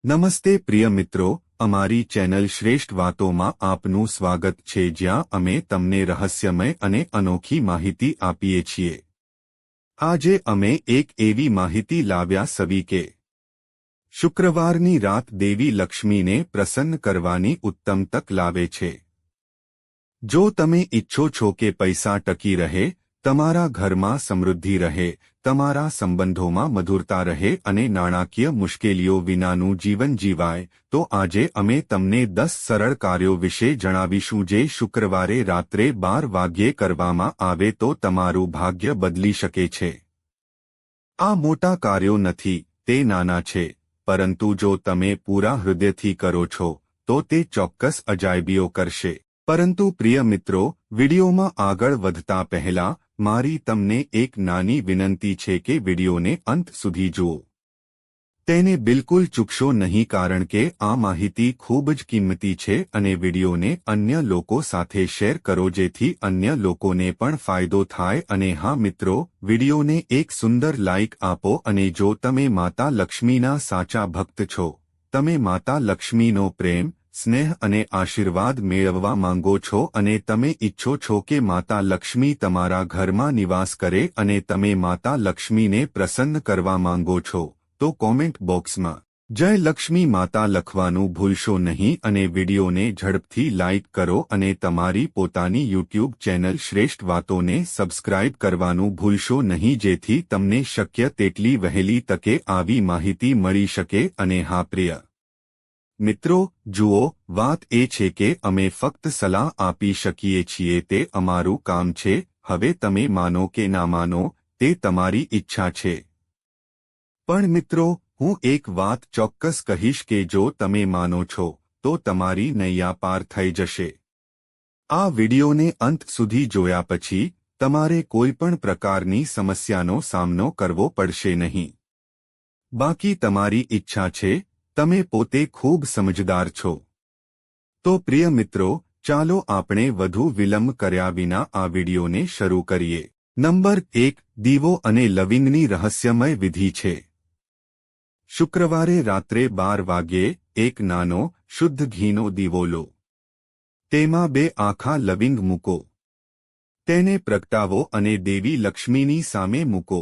નમસ્તે પ્રિય મિત્રો, અમારી ચેનલ શ્રેષ્ઠ વાતોમાં આપનું સ્વાગત છે, જ્યાં અમે તમને રહસ્યમય અને અનોખી માહિતી આપીએ છીએ. આજે અમે એક એવી માહિતી લાવ્યા સવી કે શુક્રવારની રાત દેવી લક્ષ્મીને પ્રસન્ન કરવાની ઉત્તમ તક લાવે છે. જો તમે ઈચ્છો છો કે પૈસા ટકી રહે, તમારા ઘરમાં સમૃદ્ધિ રહે, તમારા સંબંધોમાં મધુરતા રહે અને નાણાકીય મુશ્કેલીઓ વિનાનું જીવન જીવાય, તો આજે અમે તમને 10 સરળ કાર્યો વિશે જણાવીશું જે શુક્રવારે રાત્રે 12 વાગ્યે કરવામાં આવે તો તમારું ભાગ્ય બદલી શકે છે. આ મોટા કાર્યો નથી, તે નાના છે, પરંતુ જો તમે પૂરા હૃદયથી કરો છો, તો તે ચોક્કસ અજાયબીઓ કરશે. પરંતુ પ્રિય મિત્રો, વિડીયોમાં આગળ વધતા પહેલા મારી તમને એક નાની વિનંતી છે કે વિડીયોને અંત સુધી જુઓ. તેને બિલકુલ ચૂકશો નહીં, કારણ કે આ માહિતી ખૂબ જ કિંમતી છે અને વિડીયોને અન્ય લોકો સાથે શેર કરો જેથી અન્ય લોકોને પણ ફાયદો થાય. અને હા મિત્રો, વિડીયોને એક સુંદર લાઇક આપો અને જો તમે માતા લક્ષ્મીના સાચા ભક્ત છો, તમે માતા લક્ષ્મીનો પ્રેમ, સ્નેહ અને આશીર્વાદ મેળવવા માંગો છો અને તમે ઈચ્છો છો કે માતા લક્ષ્મી તમારા ઘરમાં નિવાસ કરે અને તમે માતા લક્ષ્મીને પ્રસન્ન કરવા માંગો છો, તો કોમેન્ટ બોક્સમાં જય લક્ષ્મી માતા લખવાનું ભૂલશો નહીં અને વિડીયોને ઝડપથી લાઇક કરો અને તમારી પોતાની યુટ્યુબ ચેનલ શ્રેષ્ઠ વાતોને સબસ્ક્રાઇબ કરવાનું ભૂલશો નહીં, જેથી તમને શક્ય તેટલી વહેલી તકે આવી માહિતી મળી શકે. અને હા પ્રિય મિત્રો, જુઓ, વાત એ છે કે અમે ફક્ત સલાહ આપી શકીએ છીએ, તે અમારું કામ છે. હવે તમે માનો કે ના માનો, તે તમારી ઈચ્છા છે. પણ મિત્રો, હું એક વાત ચોક્કસ કહીશ કે જો તમે માનો છો, તો તમારી નૈયા પાર થઈ જશે. આ વિડીયોને અંત સુધી જોયા પછી તમારે કોઈ પણ પ્રકારની સમસ્યાનો સામનો કરવો પડશે નહીં. બાકી તમારી ઈચ્છા છે. તમે પોતે ખૂબ સમજદાર છો. તો પ્રિય મિત્રો, ચાલો આપણે વધુ વિલંબ કર્યા વિના આ વિડીયોને શરૂ કરીએ. નંબર 1, દીવો અને લવિંગની રહસ્યમય વિધિ છે. શુક્રવારે રાત્રે 12 વાગ્યે એક નાનો, શુદ્ધ ઘીનો દીવો લો. તેમાં 2 આખા લવિંગ મૂકો. તેને પ્રગટાવો અને દેવી લક્ષ્મીની સામે મૂકો.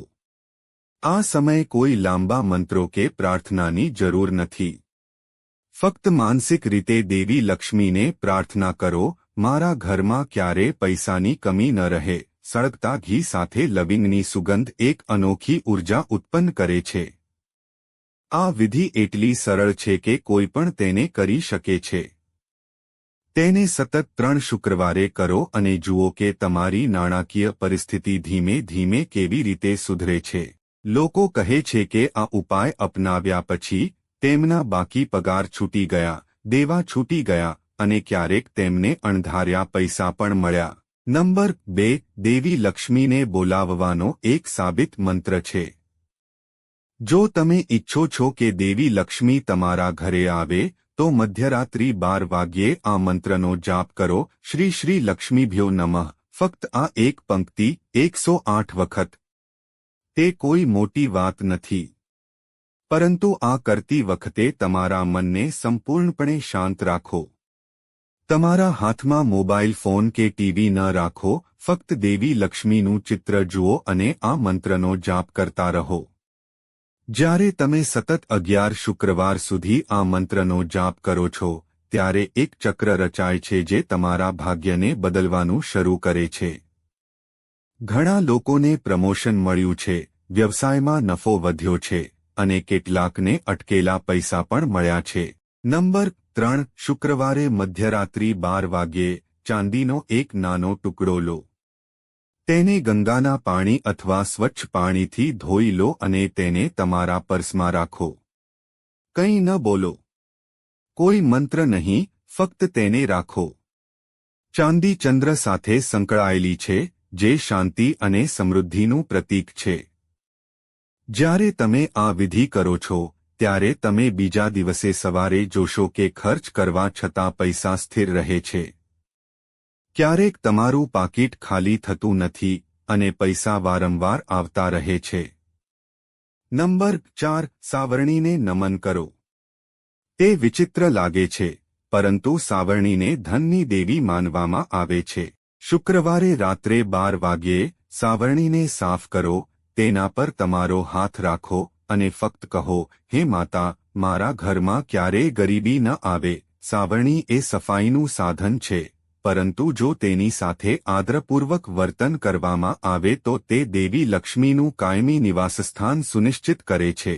આ સમયે કોઈ લાંબા મંત્રો કે પ્રાર્થનાની જરૂર નથી. ફક્ત માનસિક રીતે દેવી લક્ષ્મીને પ્રાર્થના કરો, મારા ઘરમાં ક્યારે પૈસાની કમી ન રહે. સળગતા ઘી સાથે લવિંગની સુગંધ એક અનોખી ઉર્જા ઉત્પન્ન કરે છે. આ વિધિ એટલી સરળ છે કે કોઈ પણ તેને કરી શકે છે. તેને સતત 3 શુક્રવારે કરો અને જુઓ કે તમારી નાણાકીય પરિસ્થિતિ ધીમે ધીમે કેવી રીતે સુધરે છે. લોકો કહે છે કે આ ઉપાય અપનાવ્યા પછી તેમના બાકી પગાર છૂટી ગયા, દેવા છૂટી ગયા અને ક્યારેક તેમને અણધાર્યા પૈસા પણ મળ્યા. નંબર 2, દેવી લક્ષ્મીને બોલાવવાનો એક સાબિત મંત્ર છે. જો તમે ઈચ્છો છો કે દેવી લક્ષ્મી તમારા ઘરે આવે, તો મધ્યરાત્રિ 12 વાગ્યે આ મંત્રનો જાપ કરો. શ્રી શ્રી લક્ષ્મીભ્યો નમઃ. ફક્ત આ એક પંક્તિ 108 વખત. તે કોઈ મોટી વાત નથી, પરંતુ આ કરતી વખતે તમારા મનને સંપૂર્ણપણે શાંત રાખો. તમારા હાથમાં મોબાઈલ ફોન કે ટીવી ન રાખો, ફક્ત દેવી લક્ષ્મીનું ચિત્ર જુઓ અને આ મંત્રનો જાપ કરતા રહો. જ્યારે તમે સતત 11 શુક્રવાર સુધી આ મંત્રનો જાપ કરો છો, ત્યારે એક ચક્ર રચાય છે જે તમારા ભાગ્યને બદલવાનું શરૂ કરે છે. ઘણા લોકોને પ્રમોશન મળ્યું છે, વ્યવસાયમાં નફો વધ્યો છે અને કેટલાકને અટકેલા પૈસા પણ મળ્યા છે. નંબર 3, શુક્રવારે મધ્યરાત્રિ 12 વાગ્યે ચાંદીનો એક નાનો ટુકડો લો. તેને ગંગાના પાણી અથવા સ્વચ્છ પાણીથી ધોઈ લો અને તેને તમારા પર્સમાં રાખો. કંઈ ન બોલો, કોઈ મંત્ર નહીં, ફક્ત તેને રાખો. ચાંદી ચંદ્ર સાથે સંકળાયેલી છે, જે શાંતિ અને સમૃદ્ધિનું પ્રતીક છે. જ્યારે તમે આ વિધિ કરો છો, ત્યારે તમે બીજા દિવસે સવારે જોશો કે ખર્ચ કરવા છતાં પૈસા સ્થિર રહે છે. ક્યારેક તમારું પાકીટ ખાલી થતું નથી અને પૈસા વારંવાર આવતા રહે છે. નંબર 4, સાવરણીને નમન કરો. તે વિચિત્ર લાગે છે, પરંતુ સાવરણીને ધનની દેવી માનવામાં આવે છે. શુક્રવારે રાત્રે 12 વાગ્યે સાવરણીને સાફ કરો, તેના પર તમારો હાથ રાખો અને ફક્ત કહો, હે માતા, મારા ઘરમાં ક્યારેય ગરીબી ન આવે. સાવરણી એ સફાઈનું સાધન છે, પરંતુ જો તેની સાથે આદરપૂર્વક વર્તન કરવામાં આવે તો તે દેવી લક્ષ્મીનું કાયમી નિવાસસ્થાન સુનિશ્ચિત કરે છે.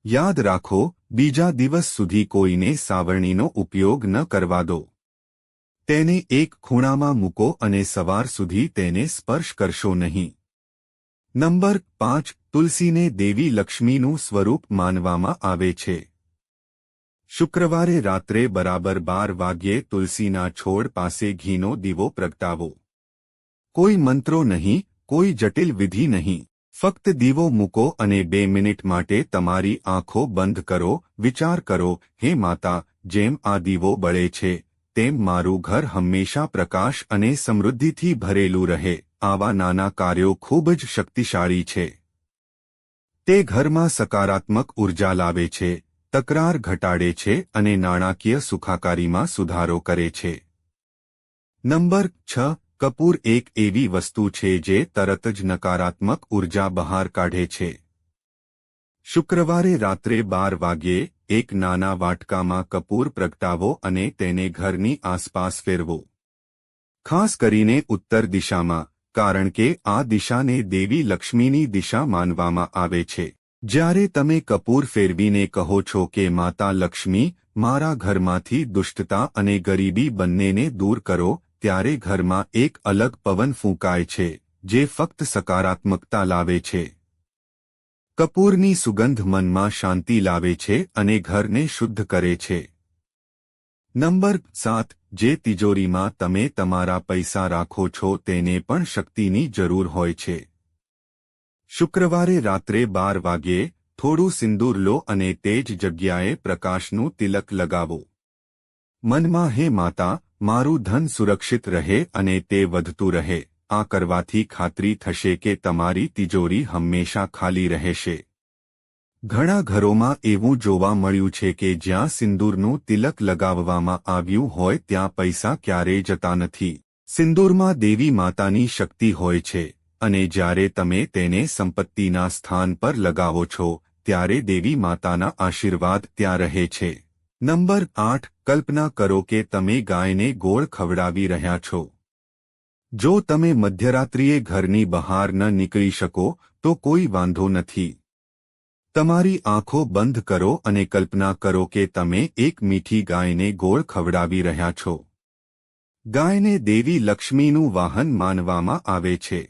યાદ રાખો, બીજા દિવસ સુધી કોઈને સાવરણીનો ઉપયોગ ન કરવા દો. તેને એક ખૂણામાં મૂકો અને સવાર સુધી તેને સ્પર્શ કરશો નહીં. નંબર 5. તુલસીને દેવી લક્ષ્મીનું સ્વરૂપ માનવામાં આવે છે. શુક્રવારે રાત્રે બરાબર 12 વાગ્યે તુલસીના છોડ પાસે ઘીનો દીવો પ્રગટાવો. કોઈ મંત્રો નહીં, કોઈ જટિલ વિધિ નહીં. ફક્ત દીવો મૂકો અને 2 મિનિટ માટે તમારી આંખો બંધ કરો. વિચાર કરો, હે માતા, જેમ આ દીવો બળે છે, તેમ મારું ઘર હંમેશા પ્રકાશ અને સમૃદ્ધિથી ભરેલું રહે. આવા નાના કાર્યો ખૂબ જ શક્તિશાળી છે. તે ઘરમાં સકારાત્મક ઉર્જા લાવે છે, તકરાર ઘટાડે છે અને નાણાકીય સુખાકારીમાં સુધારો કરે છે. નંબર 6. કપૂર એક એવી વસ્તુ છે જે તરત જ નકારાત્મક ઉર્જા બહાર કાઢે છે. શુક્રવારે રાત્રે 12 વાગ્યે એક નાના વાટકામાં કપૂર પ્રગટાવો અને તેને ઘરની આસપાસ ફેરવો. ખાસ કરીને ઉત્તર દિશામાં, કારણ કે આ દિશાને દેવી લક્ષ્મીની દિશા માનવામાં આવે છે. જ્યારે તમે કપૂર ફેરવીને કહો છો કે માતા લક્ષ્મી, મારા ઘરમાંથી દુષ્ટતા અને ગરીબી બંનેને દૂર કરો, ત્યારે ઘરમાં એક અલગ પવન ફૂંકાય છે, જે ફક્ત સકારાત્મકતા લાવે છે. કપૂરની સુગંધ મનમાં શાંતિ લાવે છે અને ઘરને શુદ્ધ કરે છે. નંબર 7. જે તિજોરીમાં તમે તમારા પૈસા રાખો છો તેને પણ શક્તિની જરૂર હોય છે. શુક્રવારે રાત્રે 12 વાગ્યે થોડું સિંદૂર લો અને તે જ જગ્યાએ પ્રકાશનું તિલક લગાવો. મનમાં, હે માતા, મારું ધન સુરક્ષિત રહે અને તે વધતું રહે. આ કરવાથી ખાતરી થશે કે તમારી તિજોરી હંમેશા ખાલી રહેશે. ઘણા ઘરોમાં એવું જોવા મળ્યું છે કે જ્યાં સિંદૂરનું તિલક લગાવવામાં આવ્યું હોય ત્યાં પૈસા ક્યારેય જતા નથી. સિંદૂરમાં દેવી માતાની શક્તિ હોય છે અને જ્યારે તમે તેને સંપત્તિના સ્થાન પર લગાવો છો ત્યારે દેવી માતાના આશીર્વાદ ત્યાં રહે છે. નંબર 8. કલ્પના કરો કે તમે ગાયને ગોળ ખવડાવી રહ્યા છો. જો તમે મધ્યરાત્રિએ ઘરની બહાર ન નીકળી શકો તો કોઈ વાંધો નથી. તમારી આંખો બંધ કરો અને કલ્પના કરો કે તમે એક મીઠી ગાયને ગોળ ખવડાવી રહ્યા છો. ગાયને દેવી લક્ષ્મીનું વાહન માનવામાં આવે છે.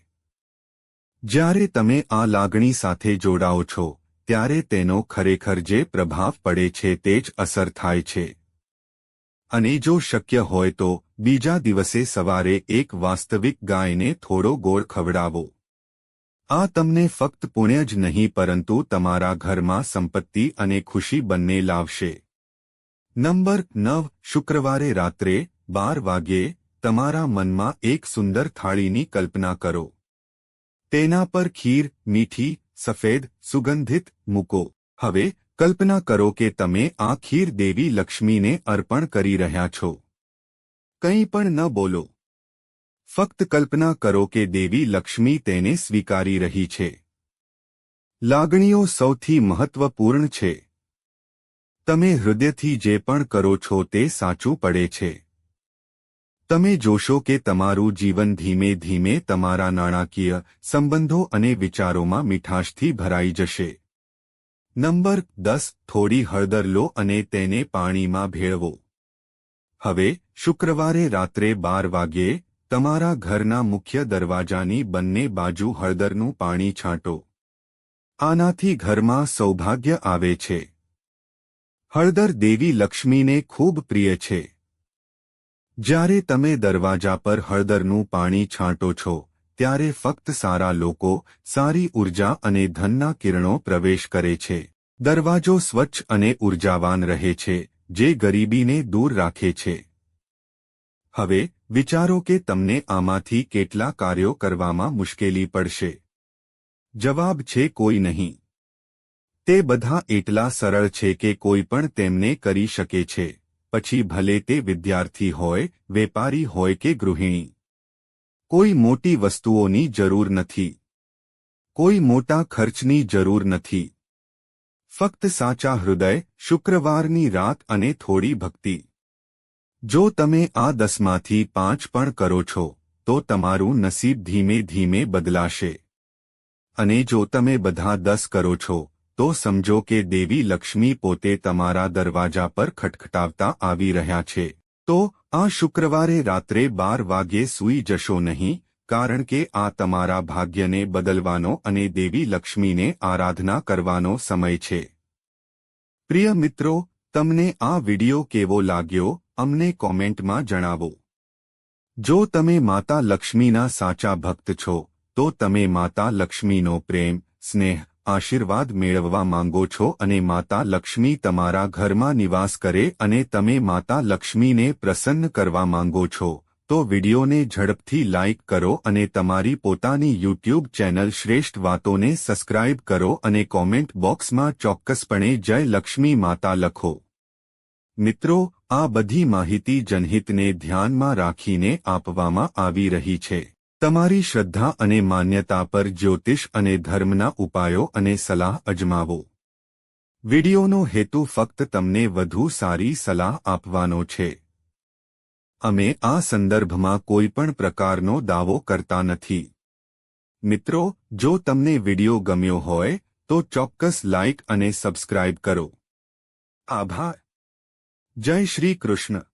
જ્યારે તમે આ લાગણી સાથે જોડાઓ છો ત્યારે તેનો ખરેખર જે પ્રભાવ પડે છે તે જ અસર થાય છે. અને જો શક્ય હોય તો બીજા દિવસે સવારે એક વાસ્તવિક ગાયને થોડો ગોળ ખવડાવો. આ તમને ફક્ત પુણ્ય જ નહીં પરંતુ તમારા ઘરમાં સંપત્તિ અને ખુશી બંને લાવશે. નંબર 9. શુક્રવારે રાત્રે 12 વાગ્યે તમારા મનમાં એક સુંદર થાળીની કલ્પના કરો. તેના પર ખીર, મીઠી, સફેદ, સુગંધિત મૂકો. હવે કલ્પના કરો કે તમે આ ખીર દેવી લક્ષ્મીને અર્પણ કરી રહ્યા છો. કંઈ પણ ન બોલો. ફક્ત કલ્પના કરો કે દેવી લક્ષ્મી તેને સ્વીકારી રહી છે. લાગણીઓ સૌથી મહત્વપૂર્ણ છે. તમે હૃદયથી જે પણ કરો છો તે સાચું પડે છે. તમે જોશો કે તમારું જીવન ધીમે ધીમે તમારા નાણાકીય સંબંધો અને વિચારોમાં મીઠાશથી ભરાઈ જશે. નંબર 10. થોડી હળદર લો અને તેને પાણીમાં ભેળવો. હવે શુક્રવારે રાત્રે 12 વાગ્યે તમારા ઘરના મુખ્ય દરવાજાની બંને બાજુ હળદરનું પાણી છાંટો. આનાથી ઘરમાં સૌભાગ્ય આવે છે. હળદર દેવી લક્ષ્મીને ખૂબ પ્રિય છે. જ્યારે તમે દરવાજા પર હળદરનું પાણી છાંટો છો ત્યારે ફક્ત સારા લોકો, સારી ઉર્જા અને ધનના કિરણો પ્રવેશ કરે છે. દરવાજો સ્વચ્છ અને ઉર્જાવાન રહે છે, જે ગરીબીને દૂર રાખે છે. હવે વિચારો કે તમને આમાંથી કેટલા કાર્યો કરવામાં મુશ્કેલી પડશે. જવાબ છે કોઈ નહીં. તે બધા એટલા સરળ છે કે કોઈ પણ તેમને કરી શકે છે, પછી ભલે તે વિદ્યાર્થી હોય, વેપારી હોય કે ગૃહિણી. કોઈ મોટી વસ્તુઓની જરૂર નથી. કોઈ મોટા ખર્ચની જરૂર નથી. ફક્ત સાચા હૃદય, શુક્રવારની રાત અને થોડી ભક્તિ. જો તમે આ 10માંથી 5 પણ કરો છો, તો તમારું નસીબ ધીમે ધીમે બદલાશે. અને જો તમે બધા 10 કરો છો, તો સમજો કે દેવી લક્ષ્મી પોતે તમારા દરવાજા પર ખટખટાવતા આવી રહ્યા છે. તો આ શુક્રવારે રાત્રે 12 વાગ્યે સૂઈ જશો નહીં, કારણ કે આ તમારા ભાગ્યને બદલવાનો અને દેવી લક્ષ્મીને આરાધના કરવાનો સમય છે. પ્રિય મિત્રો, તમને આ વિડિયો કેવો લાગ્યો, અમને કોમેન્ટમાં જણાવો. જો તમે માતા લક્ષ્મીના સાચા ભક્ત છો, તો તમે માતા લક્ષ્મીનો પ્રેમ, સ્નેહ, આશીર્વાદ મેળવવા માંગો છો અને માતા લક્ષ્મી તમારા ઘરમાં નિવાસ કરે અને તમે માતા લક્ષ્મીને પ્રસન્ન કરવા માંગો છો, તો વિડિયોને ઝડપથી લાઇક કરો અને તમારી પોતાની યુટ્યુબ ચેનલ શ્રેષ્ઠ વાતોને સબસ્ક્રાઇબ કરો અને કોમેન્ટ બોક્સમાં ચોક્કસપણે જય લક્ષ્મી માતા લખો. મિત્રો, આ બધી માહિતી જનહિતને ધ્યાનમાં રાખીને આપવામાં આવી રહી છે. તમારી શ્રદ્ધા અને માન્યતા પર જ્યોતિષ અને ધર્મના ઉપાયો અને સલાહ અજમાવો. વિડિયોનો હેતુ ફક્ત તમને વધુ સારી સલાહ આપવાનો છે. અમે આ સંદર્ભમાં કોઈ પણ પ્રકારનો દાવો કરતા નથી. મિત્રો, જો તમને વિડિયો ગમ્યો હોય, તો ચોક્કસ લાઇક અને સબસ્ક્રાઇબ કરો. આભાર. જય શ્રી કૃષ્ણ.